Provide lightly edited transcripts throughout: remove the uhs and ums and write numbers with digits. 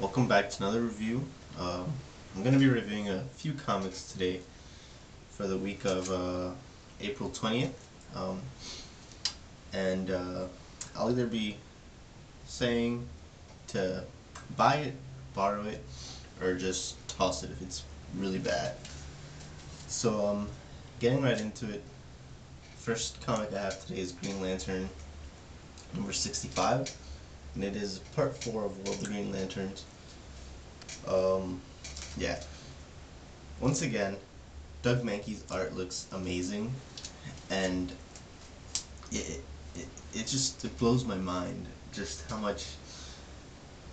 Welcome back to another review. I'm going to be reviewing a few comics today for the week of April 20th. Um, and I'll either be saying to buy it, borrow it, or just toss it if it's really bad. So, getting right into it, first comic I have today is Green Lantern number 65, and it is part 4 of World of the Green Lanterns. Yeah. Once again, Doug Mankey's art looks amazing, and it blows my mind just how much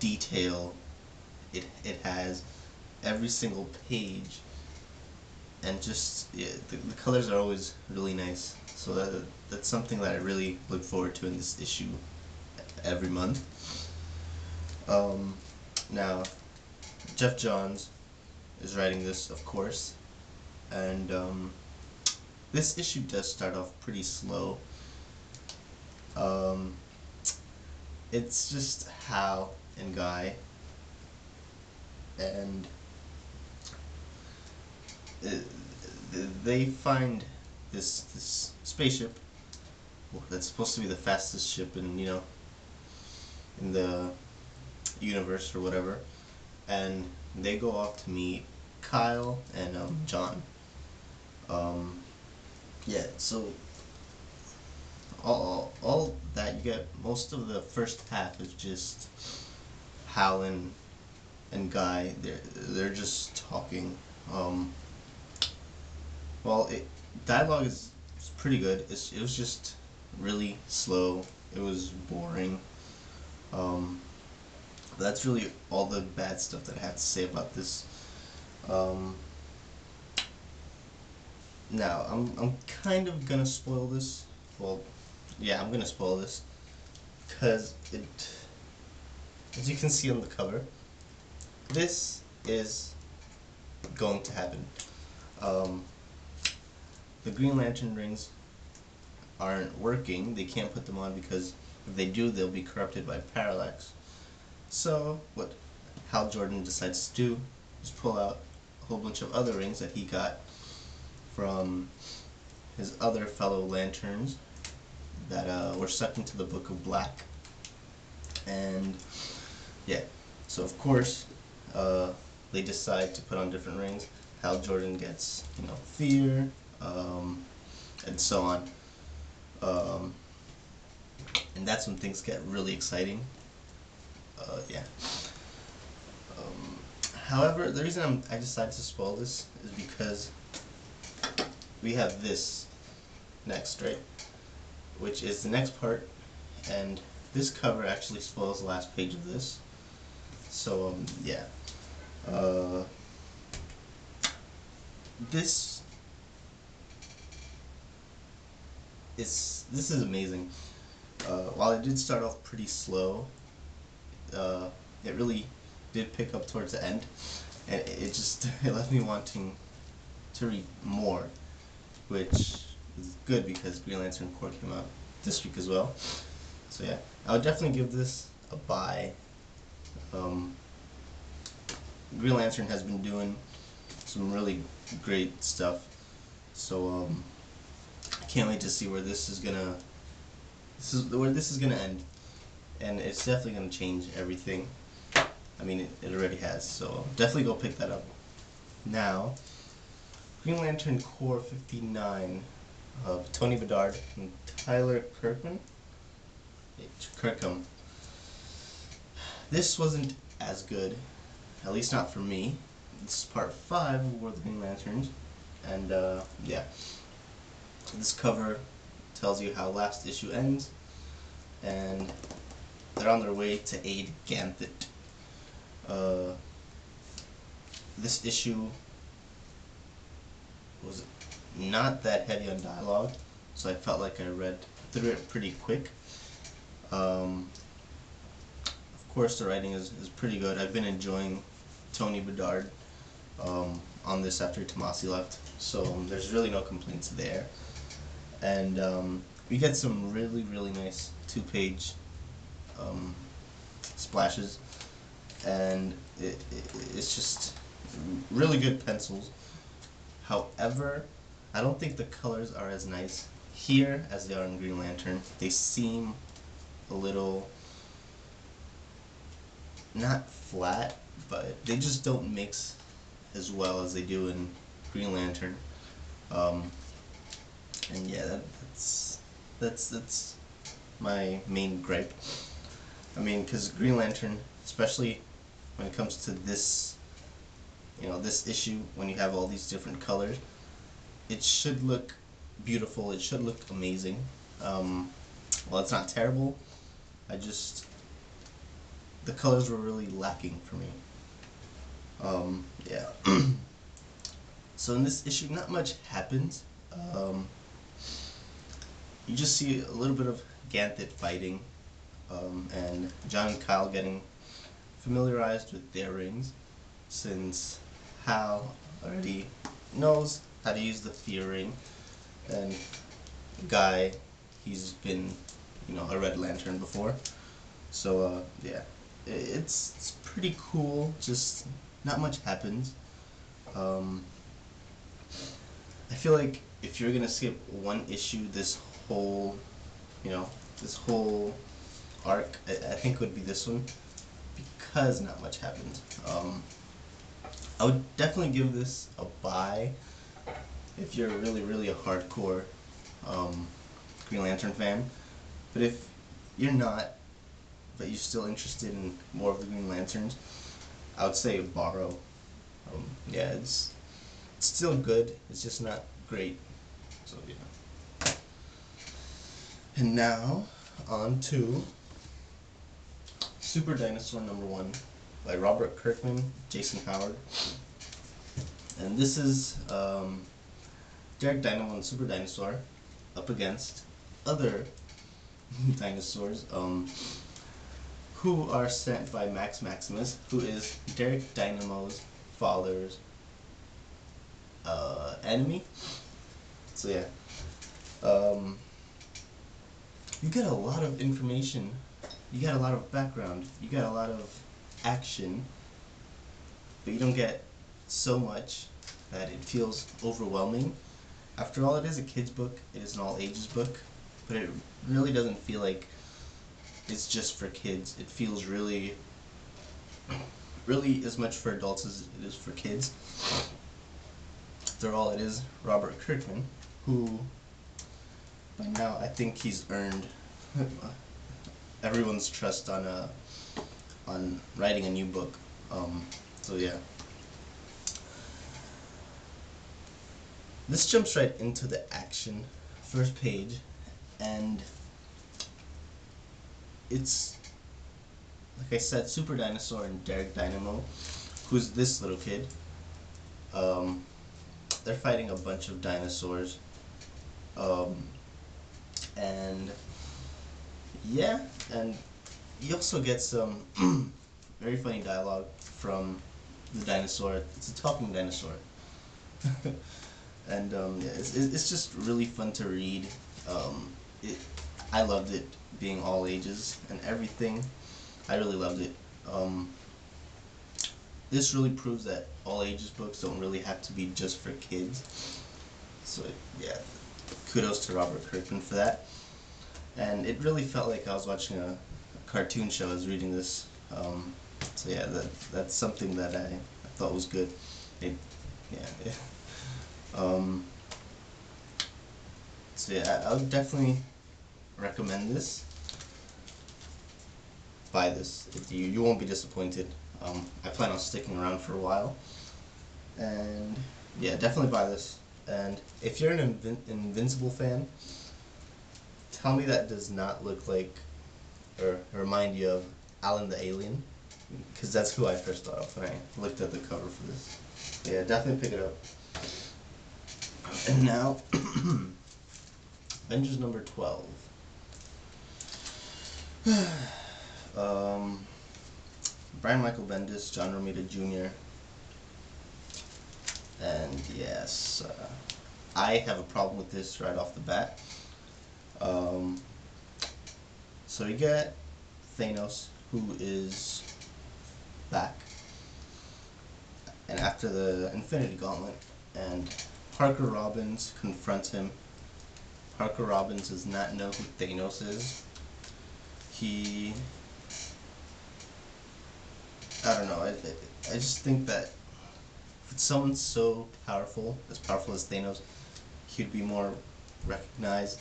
detail it has, every single page, and just the colors are always really nice. So that's something that I really look forward to in this issue every month. Now, Jeff Johns is writing this, of course, and this issue does start off pretty slow. It's just Hal and Guy, and they find this spaceship that's supposed to be the fastest ship in in the universe or whatever, and they go off to meet Kyle and John. Yeah, so all that you get, most of the first half is just Hal and Guy. They're just talking. Well, dialogue is pretty good. It was just really slow. It was boring. That's really all the bad stuff that I have to say about this. Now, I'm kind of gonna spoil this. Well, yeah, I'm gonna spoil this because as you can see on the cover, this is going to happen. The Green Lantern rings aren't working. They can't put them on because if they do, they'll be corrupted by parallax. So what Hal Jordan decides to do is pull out a whole bunch of other rings that he got from his other fellow lanterns that were sucked into the Book of Black. And yeah, so of course they decide to put on different rings. Hal Jordan gets fear, and so on. And that's when things get really exciting. Yeah. However, the reason I decided to spoil this is because we have this next, right? Which is the next part, and this cover actually spoils the last page of this. So, yeah. This is amazing. While it did start off pretty slow, it really did pick up towards the end, and it left me wanting to read more, which is good because Green Lantern Corps came out this week as well. So yeah, I would definitely give this a buy. Green Lantern has been doing some really great stuff, so I can't wait to see where this is gonna end, and it's definitely gonna change everything. I mean, it already has, so definitely go pick that up. Now, Green Lantern Corps 59 of Tony Bedard and Tyler Kirkham. This wasn't as good, at least not for me. This is part 5 of War of the Green Lanterns, and yeah. This cover tells you how last issue ends, and they're on their way to aid Ganthet. This issue was not that heavy on dialogue, so I felt like I read through it pretty quick. Of course, the writing is pretty good. I've been enjoying Tony Bedard on this after Tomasi left, so there's really no complaints there. And we get some really nice 2-page splashes. and it's just really good pencils. However, I don't think the colors are as nice here as they are in Green Lantern. They seem a little, not flat, but they just don't mix as well as they do in Green Lantern. Um, and yeah, that's my main gripe. I mean, because Green Lantern, especially when it comes to this, this issue, when you have all these different colors, it should look beautiful. It should look amazing. Well, it's not terrible. The colors were really lacking for me. Yeah. So in this issue, not much happens. Um, you just see a little bit of Ganthet fighting, and John and Kyle getting familiarized with their rings, since Hal already knows how to use the fear ring, and Guy, he's been, a Red Lantern before. So yeah, it's pretty cool. Just not much happens. Um, I feel like if you're gonna skip one issue, whole, this whole arc, I think it would be this one, because not much happens. I would definitely give this a buy if you're really, really a hardcore Green Lantern fan. But if you're not, but you're still interested in more of the Green Lanterns, I would say borrow. Yeah, it's still good. It's just not great. So yeah. And now on to Super Dinosaur #1 by Robert Kirkman, Jason Howard, and this is Derek Dynamo and Super Dinosaur up against other dinosaurs, who are sent by Max Maximus, who is Derek Dynamo's father's enemy. So yeah, you get a lot of information, you get a lot of background, you get a lot of action, but you don't get so much that it feels overwhelming. After all, it is a kid's book, it is an all ages book, but it really doesn't feel like it's just for kids. It feels really, really as much for adults as it is for kids. After all, it is Robert Kirkman, who by now I think he's earned everyone's trust on writing a new book. So yeah. This jumps right into the action, first page, and it's, like I said, Super Dinosaur and Derek Dynamo, who's this little kid. They're fighting a bunch of dinosaurs, and yeah, and you also get some very funny dialogue from the dinosaur. It's a talking dinosaur. And yeah, it's just really fun to read. It, I loved it being all ages and everything. I really loved it. This really proves that all ages books don't really have to be just for kids. So yeah, kudos to Robert Kirkman for that. And it really felt like I was watching a cartoon show. I was reading this. So yeah, that's something that I thought was good. Yeah. So yeah, I would definitely recommend this. Buy this. You won't be disappointed. I plan on sticking around for a while. And yeah, definitely buy this. And if you're an Invincible fan, tell me that does not look like or remind you of Alan the Alien, because that's who I first thought of when I looked at the cover for this. Yeah, definitely pick it up. And now, Avengers #12. Brian Michael Bendis, John Romita Jr. And yes, I have a problem with this right off the bat. So you get Thanos, who is back, and after the Infinity Gauntlet, and Parker Robbins confronts him. Parker Robbins does not know who Thanos is. I don't know, I just think that if someone so powerful as Thanos, he'd be more recognized,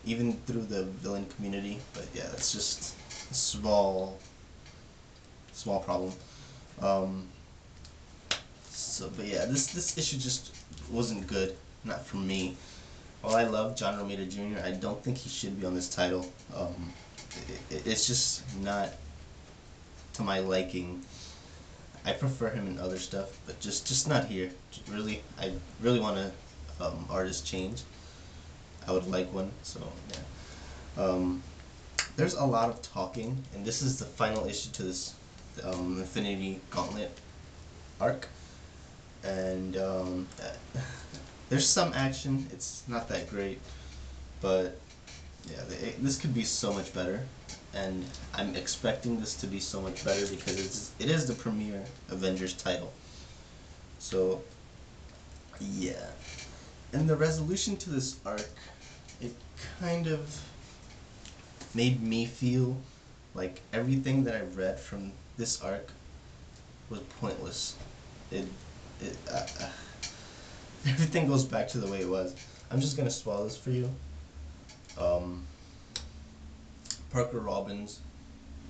even through the villain community. But yeah, that's just a small problem. But yeah, this issue just wasn't good, not for me. While I love John Romita Jr., I don't think he should be on this title. It's just not to my liking. I prefer him in other stuff, but just not here. Really, I really want a artist change. I would like one. So yeah. There's a lot of talking, and this is the final issue to this Infinity Gauntlet arc, and there's some action. It's not that great, but yeah, this could be so much better, and I'm expecting this to be so much better because it is the premier Avengers title. So yeah, and the resolution to this arc, it kind of made me feel like everything that I read from this arc was pointless. It everything goes back to the way it was. I'm just gonna swallow this for you. Parker Robbins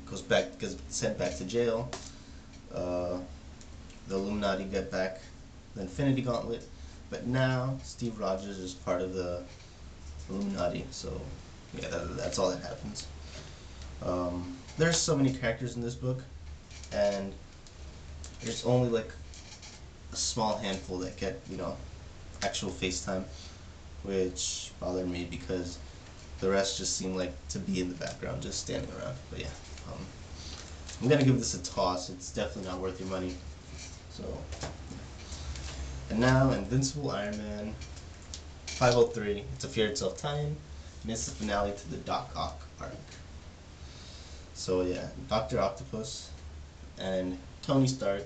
gets sent back to jail. The Illuminati get back the Infinity Gauntlet, but now Steve Rogers is part of the Illuminati. So yeah, that's all that happens. There's so many characters in this book, and there's only like a small handful that get, actual FaceTime, which bothered me because the rest just seem like to be in the background, just standing around. But yeah, I'm gonna give this a toss. It's definitely not worth your money. So, and now Invincible Iron Man 503. It's a Fear Itself tie-in, and it's the finale to the Doc Ock arc. So yeah, Dr. Octopus and Tony Stark.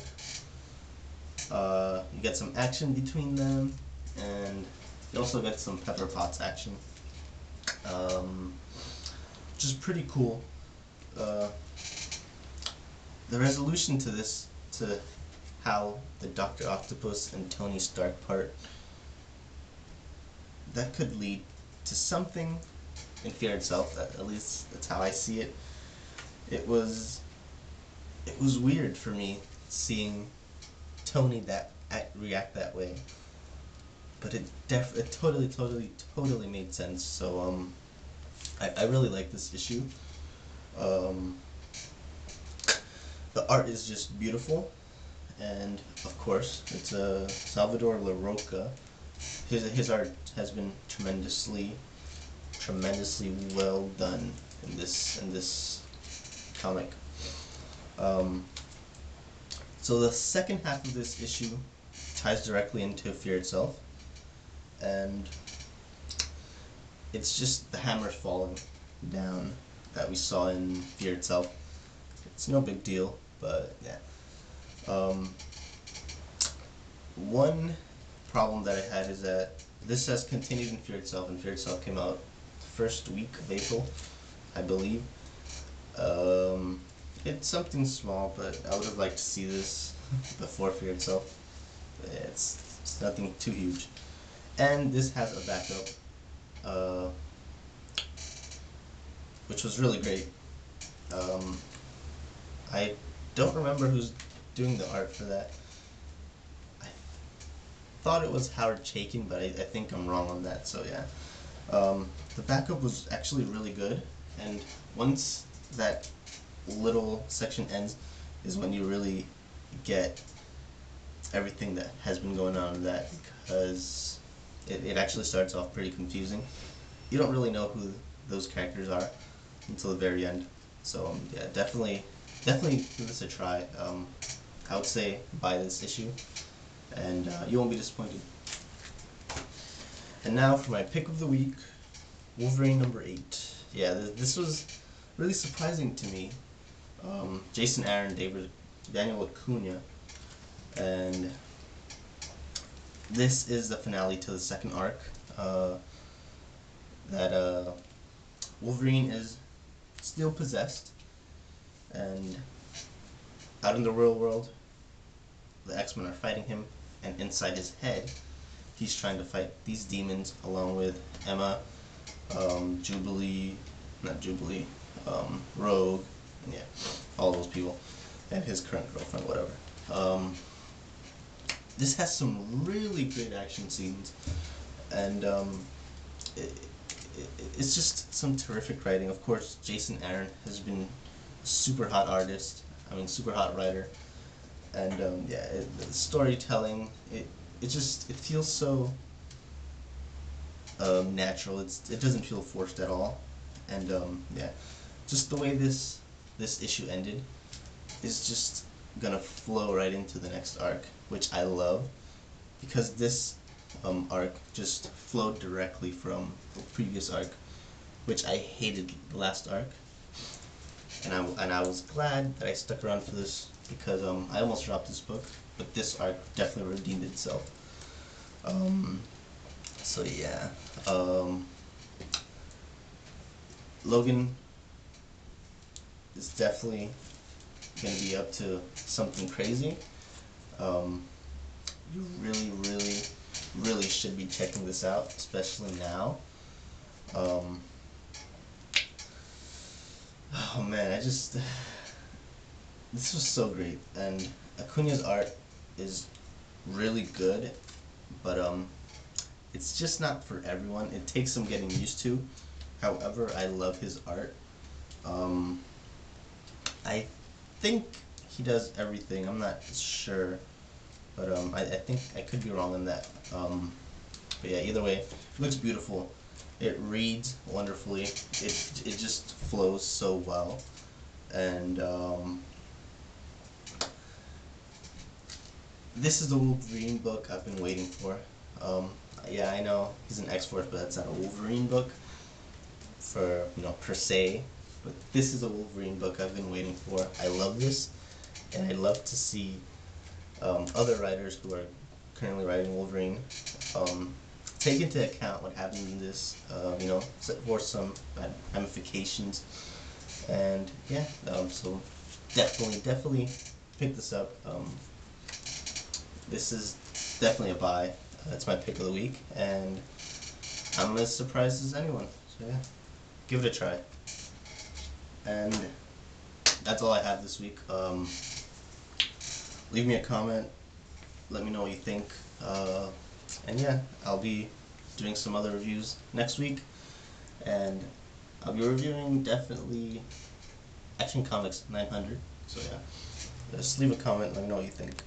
You get some action between them, and you also get some Pepper Potts action, which is pretty cool. The resolution to this, to how the Dr. Octopus and Tony Stark part, that could lead to something in Fear Itself. At least that's how I see it. It was weird for me seeing Tony react that way, but it totally made sense. So I really like this issue. The art is just beautiful, and of course it's Salvador Larroca. His art has been tremendously well done in this comic. So the second half of this issue ties directly into Fear Itself, and it's just the hammer falling down that we saw in Fear Itself. It's no big deal, but yeah. One problem that I had is that this has continued in Fear Itself, and Fear Itself came out the first week of April, I believe. It's something small, but I would have liked to see this before Fear Itself. It's nothing too huge. And this has a backup, which was really great. I don't remember who's doing the art for that. I thought it was Howard Chaykin, but I think I'm wrong on that, so yeah. The backup was actually really good, and once that little section ends is when you really get everything that has been going on in that, because it actually starts off pretty confusing. You don't really know who those characters are until the very end. So yeah, definitely give this a try. I would say buy this issue, and you won't be disappointed. And now for my pick of the week, Wolverine number 8. Yeah, this was really surprising to me. Jason Aaron, Daniel Acuna, and this is the finale to the second arc. That Wolverine is still possessed, and out in the real world, the X-Men are fighting him, and inside his head, he's trying to fight these demons along with Emma, Jubilee, not Jubilee, Rogue, and yeah, all those people, and his current girlfriend, whatever. This has some really great action scenes, and it, it's just some terrific writing. Of course, Jason Aaron has been a super hot artist. I mean, super hot writer, and yeah, the storytelling. It feels so natural. It doesn't feel forced at all, and yeah, just the way this issue ended is just gonna flow right into the next arc, which I love, because this arc just flowed directly from the previous arc, which I hated the last arc, and I was glad that I stuck around for this, because I almost dropped this book, but this arc definitely redeemed itself. So yeah, Logan is definitely gonna be up to something crazy. You really should be checking this out, especially now. Um, oh man, this was so great, and Acuna's art is really good, but it's just not for everyone. It takes some getting used to. However, I love his art. I think he does everything. I'm not sure, but I think I could be wrong on that. But yeah, either way, it looks beautiful. It reads wonderfully. It just flows so well, and this is the Wolverine book I've been waiting for. Yeah, I know he's an X-Force, but that's not a Wolverine book for, per se. But this is a Wolverine book I've been waiting for. I love this, and I love to see other writers who are currently writing Wolverine take into account what happened in this, for some ramifications. And yeah, so definitely pick this up. This is definitely a buy. It's my pick of the week, and I'm as surprised as anyone. So yeah, give it a try. And that's all I have this week. Leave me a comment. Let me know what you think. And yeah, I'll be doing some other reviews next week. And I'll be reviewing definitely Action Comics 900. So yeah, just leave a comment. Let me know what you think.